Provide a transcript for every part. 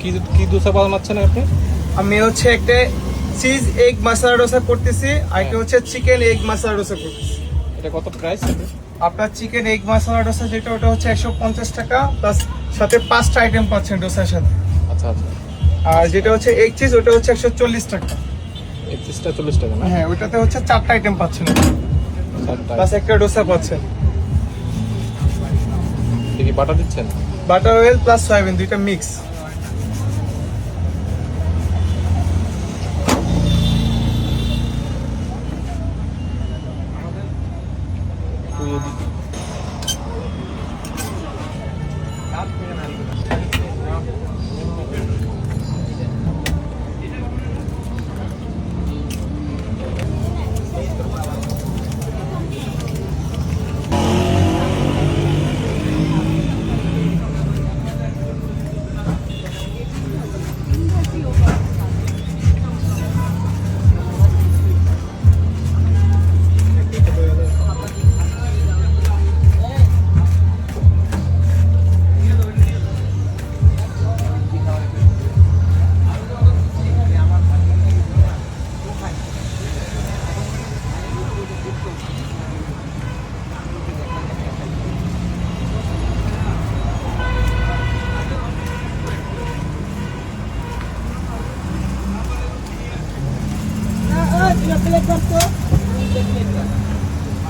কি কি দোসা বানাচ্ছেন আপনি? আমি হচ্ছে একটা চিজ এগ মশলা ডোসা করতেছি, আর একটা হচ্ছে চিকেন এগ মশলা ডোসা করতেছি। এটা কত প্রাইস? আপনার চিকেন এগ মশলা ডোসা যেটা, ওটা হচ্ছে 150 টাকা, প্লাস সাথে 5টা আইটেম পাচ্ছেন ডোসার সাথে। আচ্ছা আচ্ছা। আর যেটা হচ্ছে এগ চিজ, ওটা হচ্ছে 140 টাকা। 31টা 40 টাকা না? হ্যাঁ, ওটাতে হচ্ছে 4টা আইটেম পাচ্ছেন, চারটা। প্লাস একটা ডোসা পাচ্ছেন। এটা কি বাটার দিচ্ছেন? বাটার অয়েল প্লাস সয়াবিন দুইটা মিক্স।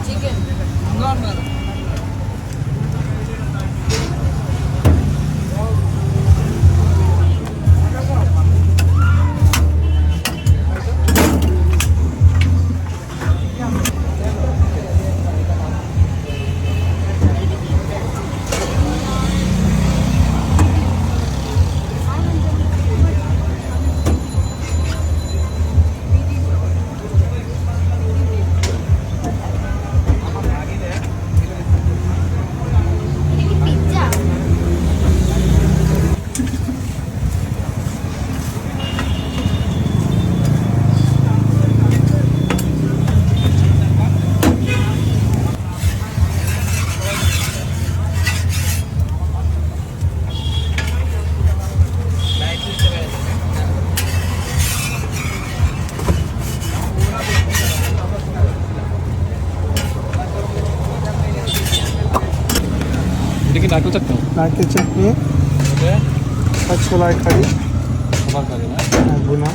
Chicken normal. এটা কি নারকেল চাটনি? নারকেল চাটনি এটা আর ছোলার কারি, তোমার কারি না? ভুনা।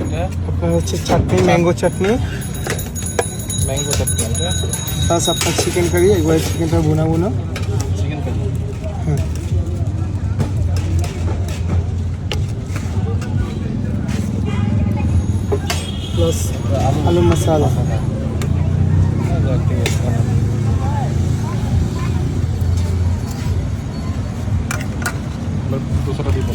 এটা আপনার হচ্ছে চাটনি, ম্যাঙ্গো চাটনি, ম্যাঙ্গো চাটনি। এটা প্লাস আপনার চিকেন কারি, একবার চিকেনটা ভুনা ভুনা। Chicken curry. হ্যাঁ, প্লাস আলু মশলা। যাক, ঠিক আছে। এবার দোসাটা দিব।